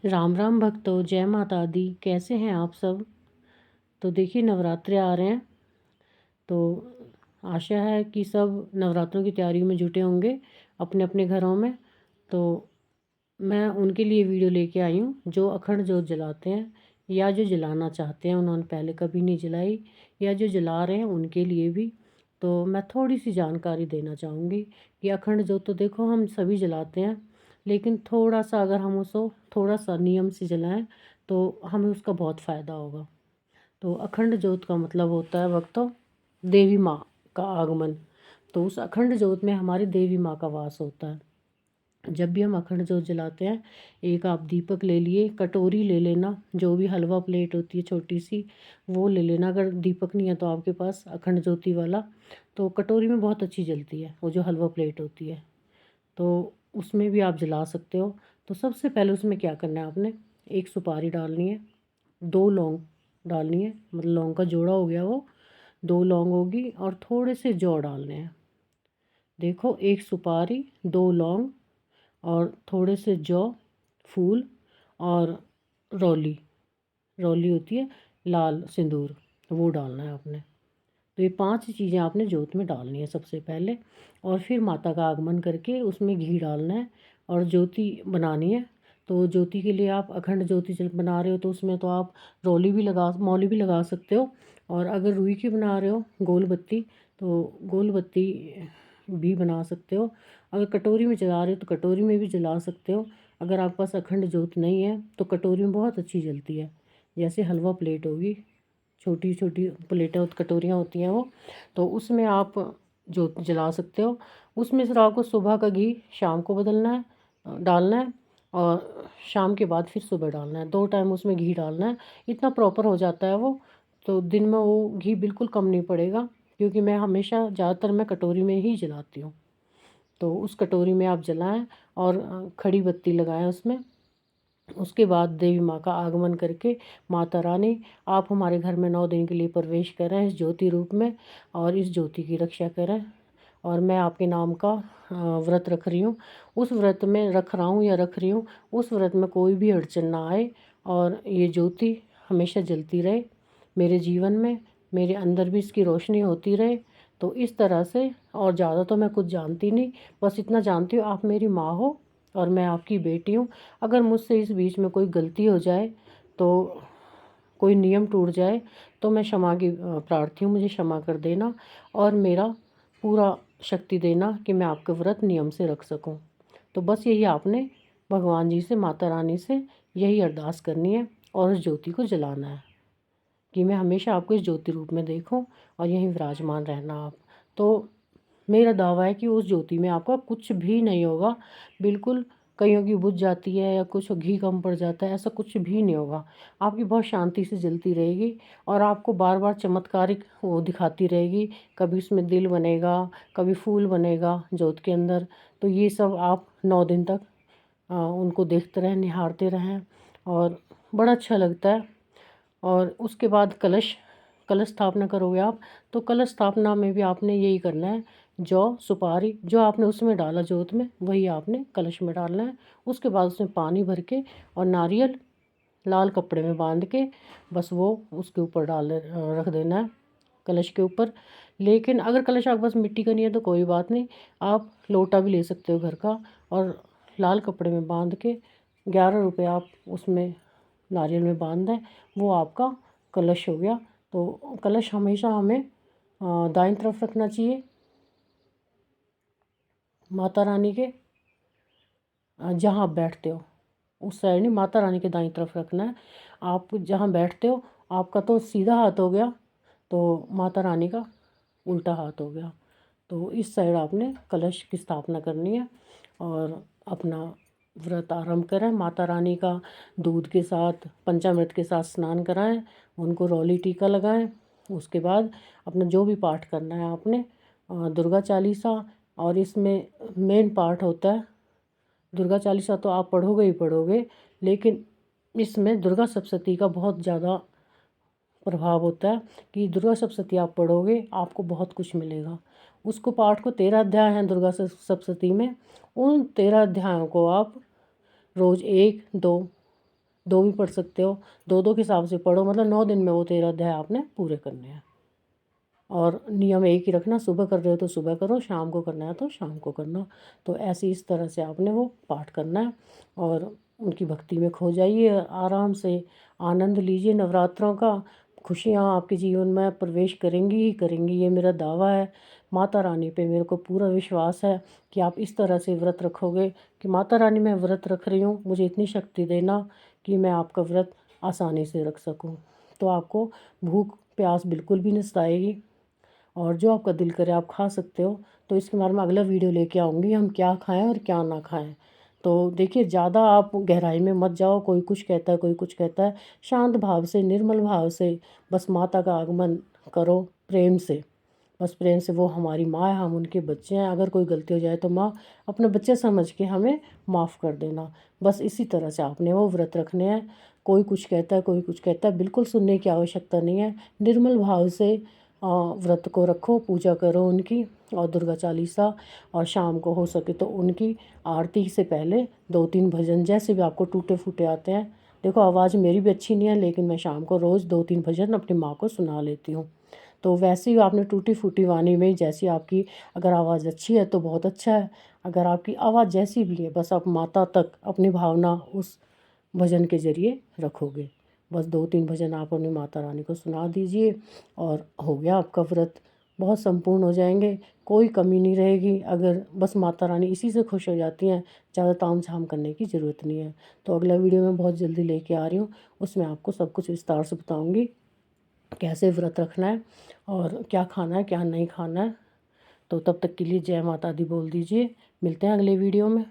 राम राम भक्तों, जय माता दी। कैसे हैं आप सब। तो देखिए, नवरात्रे आ रहे हैं, तो आशा है कि सब नवरात्रों की तैयारी में जुटे होंगे अपने अपने घरों में। तो मैं उनके लिए वीडियो लेके आई हूँ जो अखंड जोत जलाते हैं या जो जलाना चाहते हैं, उन्होंने पहले कभी नहीं जलाई, या जो जला रहे हैं उनके लिए भी। तो मैं थोड़ी सी जानकारी देना चाहूँगी कि अखंड जोत तो देखो हम सभी जलाते हैं, लेकिन थोड़ा सा अगर हम उसको थोड़ा सा नियम से जलाएं तो हमें उसका बहुत फ़ायदा होगा। तो अखंड ज्योत का मतलब होता है भक्तों देवी माँ का आगमन। तो उस अखंड ज्योत में हमारी देवी माँ का वास होता है। जब भी हम अखंड ज्योत जलाते हैं, एक आप दीपक ले लिए, कटोरी ले लेना, जो भी हलवा प्लेट होती है छोटी सी वो ले लेना। अगर दीपक नहीं है तो आपके पास अखंड ज्योति वाला, तो कटोरी में बहुत अच्छी जलती है वो जो हलवा प्लेट होती है, तो उसमें भी आप जला सकते हो। तो सबसे पहले उसमें क्या करना है, आपने एक सुपारी डालनी है, दो लौंग डालनी है, मतलब लौंग का जोड़ा हो गया वो, दो लौंग होगी, और थोड़े से जौ डालने हैं। देखो, एक सुपारी, दो लौंग और थोड़े से जौ, फूल, और रौली, रौली होती है लाल सिंदूर, वो डालना है आपने। तो ये पांच चीज़ें आपने जोत में डालनी है सबसे पहले, और फिर माता का आगमन करके उसमें घी डालना है और ज्योति बनानी है। तो ज्योति के लिए आप अखंड ज्योति बना रहे हो तो उसमें तो आप रोली भी लगा मौली भी लगा सकते हो, और अगर रुई की बना रहे हो गोल बत्ती, तो गोल बत्ती भी बना सकते हो। अगर कटोरी में जला रहे हो तो कटोरी में भी जला सकते हो। अगर आपके पास अखंड ज्योत नहीं है तो कटोरी में बहुत अच्छी जलती है, जैसे हलवा प्लेट होगी, छोटी छोटी प्लेटें कटोरियाँ होती हैं वो, तो उसमें आप जोत जला सकते हो। उसमें सिर्फ आपको सुबह का घी शाम को बदलना है, डालना है, और शाम के बाद फिर सुबह डालना है, दो टाइम उसमें घी डालना है। इतना प्रॉपर हो जाता है वो, तो दिन में वो घी बिल्कुल कम नहीं पड़ेगा, क्योंकि मैं हमेशा ज़्यादातर मैं कटोरी में ही जलाती हूँ। तो उस कटोरी में आप जलाएं और खड़ी बत्ती लगाएं उसमें। उसके बाद देवी माँ का आगमन करके, माता रानी आप हमारे घर में 9 दिन के लिए प्रवेश करें इस ज्योति रूप में, और इस ज्योति की रक्षा करें। और मैं आपके नाम का व्रत रख रही हूँ। उस व्रत में रख रहा हूँ या रख रही हूँ, उस व्रत में कोई भी अड़चन ना आए, और ये ज्योति हमेशा जलती रहे मेरे जीवन में, मेरे अंदर भी इसकी रोशनी होती रहे। तो इस तरह से, और ज़्यादा तो मैं कुछ जानती नहीं, बस इतना जानती हूँ आप मेरी माँ हो और मैं आपकी बेटी हूँ। अगर मुझसे इस बीच में कोई गलती हो जाए, तो कोई नियम टूट जाए, तो मैं क्षमा की प्रार्थी हूँ, मुझे क्षमा कर देना, और मेरा पूरा शक्ति देना कि मैं आपके व्रत नियम से रख सकूँ। तो बस यही आपने भगवान जी से, माता रानी से यही अरदास करनी है, और उस ज्योति को जलाना है कि मैं हमेशा आपको इस ज्योति रूप में देखूं और यहीं विराजमान रहना आप। तो मेरा दावा है कि उस ज्योति में आपका कुछ भी नहीं होगा, बिल्कुल। कईयों की बुझ जाती है या कुछ घी कम पड़ जाता है, ऐसा कुछ भी नहीं होगा। आपकी बहुत शांति से जलती रहेगी, और आपको बार बार चमत्कारिक वो दिखाती रहेगी। कभी उसमें दिल बनेगा, कभी फूल बनेगा ज्योत के अंदर। तो ये सब आप 9 दिन तक उनको देखते रहें, निहारते रहें, और बड़ा अच्छा लगता है। और उसके बाद कलश कलश स्थापना करोगे आप, तो कलश स्थापना में भी आपने यही करना है, जौ सुपारी जो आपने उसमें डाला जोत में, वही आपने कलश में डालना है। उसके बाद उसमें पानी भर के और नारियल लाल कपड़े में बांध के, बस वो उसके ऊपर रख देना है, कलश के ऊपर। लेकिन अगर कलश आपके पास मिट्टी का नहीं है तो कोई बात नहीं, आप लोटा भी ले सकते हो घर का, और लाल कपड़े में बांध के 11 रुपये आप उसमें नारियल में बांध दें, वो आपका कलश हो गया। तो कलश हमेशा हमें दाईं तरफ रखना चाहिए, माता रानी के जहाँ आप बैठते हो उस साइड नहीं, माता रानी के दाईं तरफ रखना है। आप जहाँ बैठते हो, आपका तो सीधा हाथ हो गया, तो माता रानी का उल्टा हाथ हो गया। तो इस साइड आपने कलश की स्थापना करनी है, और अपना व्रत आरंभ करें। माता रानी का दूध के साथ, पंचामृत के साथ स्नान कराएं, उनको रौली टीका लगाएं। उसके बाद अपना जो भी पाठ करना है आपने, दुर्गा चालीसा, और इसमें मेन पार्ट होता है दुर्गा चालीसा, तो आप पढ़ोगे ही पढ़ोगे, लेकिन इसमें दुर्गा सप्तशती का बहुत ज़्यादा प्रभाव होता है कि दुर्गा सप्तशती आप पढ़ोगे आपको बहुत कुछ मिलेगा। उसको पाठ को 13 अध्याय हैं दुर्गा सप्तशती में, उन 13 अध्यायों को आप रोज़ 1 2 2 भी पढ़ सकते हो, 2-2 के हिसाब से पढ़ो, मतलब 9 दिन में वो 13 अध्याय आपने पूरे करने हैं। और नियम एक ही रखना, सुबह कर रहे हो तो सुबह करो, शाम को करना है तो शाम को करना। तो ऐसे इस तरह से आपने वो पाठ करना है और उनकी भक्ति में खो जाइए, आराम से आनंद लीजिए नवरात्रों का। खुशियाँ आपके जीवन में प्रवेश करेंगी ही करेंगी, ये मेरा दावा है। माता रानी पे मेरे को पूरा विश्वास है कि आप इस तरह से व्रत रखोगे कि माता रानी मैं व्रत रख रही हूँ, मुझे इतनी शक्ति देना कि मैं आपका व्रत आसानी से रख सकूँ। तो आपको भूख प्यास बिल्कुल भी नहीं सताएगी और जो आपका दिल करे आप खा सकते हो। तो इसके बारे में अगला वीडियो लेके आऊँगी, हम क्या खाएं और क्या ना खाएं। तो देखिए, ज़्यादा आप गहराई में मत जाओ, कोई कुछ कहता है कोई कुछ कहता है। शांत भाव से, निर्मल भाव से बस माता का आगमन करो, प्रेम से। बस प्रेम से, वो हमारी माँ है, हम उनके बच्चे हैं। अगर कोई गलती हो जाए तो माँ अपने बच्चे समझ के हमें माफ़ कर देना। बस इसी तरह से आपने वो व्रत रखने हैं। कोई कुछ कहता है कोई कुछ कहता है, बिल्कुल सुनने की आवश्यकता नहीं है। निर्मल भाव से व्रत को रखो, पूजा करो उनकी, और दुर्गा चालीसा, और शाम को हो सके तो उनकी आरती से पहले 2-3 भजन, जैसे भी आपको टूटे फूटे आते हैं। देखो, आवाज़ मेरी भी अच्छी नहीं है, लेकिन मैं शाम को रोज़ 2-3 भजन अपनी माँ को सुना लेती हूँ। तो वैसे ही आपने टूटी फूटी वाणी में, जैसी आपकी अगर आवाज़ अच्छी है तो बहुत अच्छा है, अगर आपकी आवाज़ जैसी भी है, बस आप माता तक अपनी भावना उस भजन के ज़रिए रखोगे। बस 2-3 भजन आप अपनी माता रानी को सुना दीजिए और हो गया आपका व्रत। बहुत संपूर्ण हो जाएंगे, कोई कमी नहीं रहेगी। अगर बस माता रानी इसी से खुश हो जाती हैं, ज़्यादा ताम झाम करने की ज़रूरत नहीं है। तो अगला वीडियो मैं बहुत जल्दी लेके आ रही हूँ, उसमें आपको सब कुछ विस्तार से बताऊँगी, कैसे व्रत रखना है और क्या खाना है क्या नहीं खाना है। तो तब तक के लिए जय माता दी बोल दीजिए। मिलते हैं अगले वीडियो में।